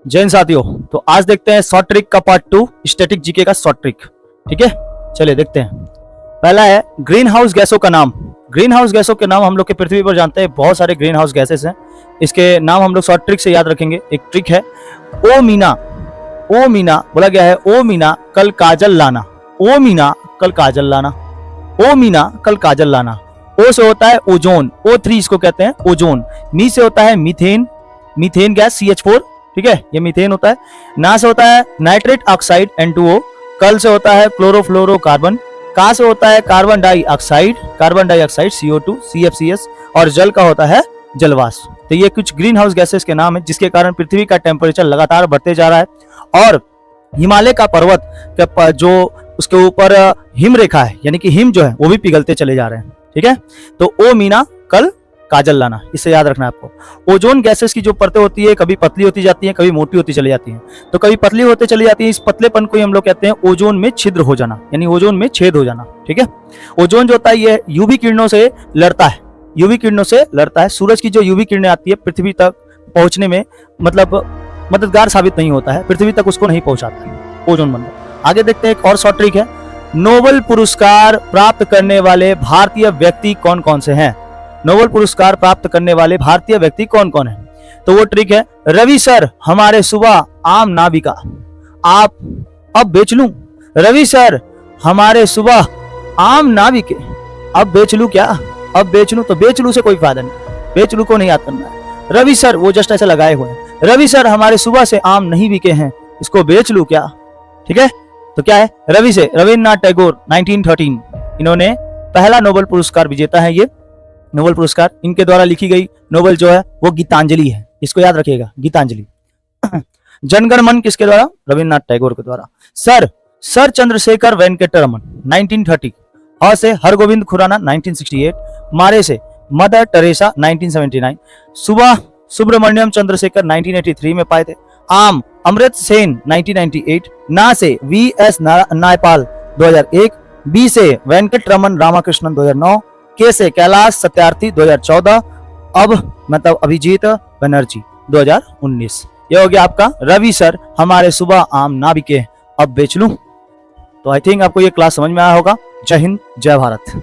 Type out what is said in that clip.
जैन साथियों, तो आज देखते हैं शॉर्ट ट्रिक का पार्ट 2, स्टैटिक जीके का शॉर्ट ट्रिक। ठीक है, चलिए देखते हैं। पहला है ग्रीन हाउस गैसों का नाम। ग्रीन हाउस गैसों के नाम हम लोग के पृथ्वी पर जानते हैं, बहुत सारे ग्रीन हाउस गैसेस हैं। इसके नाम हम लोग शॉर्ट ट्रिक से याद रखेंगे। एक ट्रिक है ओ मीना। ओ मीना बोला गया है, ओ मीना कल काजल लाना। ओ मीना कल काजल लाना। ओ मीना कल काजल लाना। ओ से होता है ओजोन, O3 इसको कहते हैं ओजोन। मी से होता है मीथेन, मीथेन गैस CH4, ठीक है, ये मीथेन होता है। ना से होता है नाइट्रेट ऑक्साइड N2O। कल से होता है क्लोरोफ्लोरोकार्बन। का से होता है carbon dioxide, carbon dioxide CO2 CFCS। और जल का होता है जलवाष्प। तो ये कुछ ग्रीन हाउस गैसेस के नाम है जिसके कारण पृथ्वी का टेम्परेचर लगातार बढ़ते जा रहा है। और हिमालय का पर्वत जो उसके ऊपर हिम रेखा है, यानी कि हिम जो है वो भी पिघलते चले जा रहे हैं। ठीक है, तो ओ मीना कल काजल लाना, इसे याद रखना है आपको। ओजोन गैसेस की जो परतें होती है, कभी पतली होती जाती है, कभी मोटी होती चली जाती है। तो कभी पतली होते चली जाती है, इस पतलेपन को ही हम लोग कहते हैं ओजोन में छिद्र हो जाना, यानी ओजोन में छेद हो जाना। ठीक है, ओजोन जो होता है ये यूवी किरणों से लड़ता है, यूवी किरणों से लड़ता है। सूरज की जो यूवी किरणें आती है पृथ्वी तक पहुंचने में मतलब मददगार साबित नहीं होता है, पृथ्वी तक उसको नहीं पहुंचाता है ओजोन मंडल। आगे देखते हैं, एक और शॉर्ट ट्रिक है। नोबेल पुरस्कार प्राप्त करने वाले भारतीय व्यक्ति कौन कौन से हैं? नोबेल पुरस्कार प्राप्त करने वाले भारतीय व्यक्ति कौन कौन है? तो वो ट्रिक है रवि सर हमारे सुबह आम नाविका। आप अब बेच लूं? रवि सर हमारे सुबह आम नाविके। अब बेच लूं क्या? अब बेच लूं? तो बेच लूं से कोई फायदा नहीं, बेच लूं को नहीं याद करना है। रवि सर वो जस्ट ऐसे लगाए हुए हैं, रवि सर हमारे सुबह से आम नहीं बिके हैं, इसको बेच लूं क्या? ठीक है, तो क्या है? रवि से रविन्द्रनाथ टैगोर 1913, इन्होंने पहला नोबेल पुरस्कार विजेता है। ये नोबेल पुरस्कार इनके द्वारा लिखी गई नोबेल जो है वो गीतांजलि है, इसको याद रखिएगा, गीतांजलि। जनगण मन किसके द्वारा? रविन्द्रनाथ टैगोर के द्वारा। सर चंद्रशेखर वेंकट रमन 1930। ह से हरगोविंद खुराना 1968। मारे से मदर टेरेसा 1979। सुब्रमण्यम चंद्रशेखर 1983 में पाए थे। आम अमृत सेन 1998। ना से VS नायपाल 2001। बी से वेंकट रमन रामाकृष्णन 2009। के से कैलाश सत्यार्थी 2014। अब मतलब अभिजीत बनर्जी 2019। यह हो गया आपका रवि सर हमारे सुबह आम ना बिके अब बेच लूं। तो आई थिंक आपको ये क्लास समझ में आया होगा। जय हिंद, जय भारत।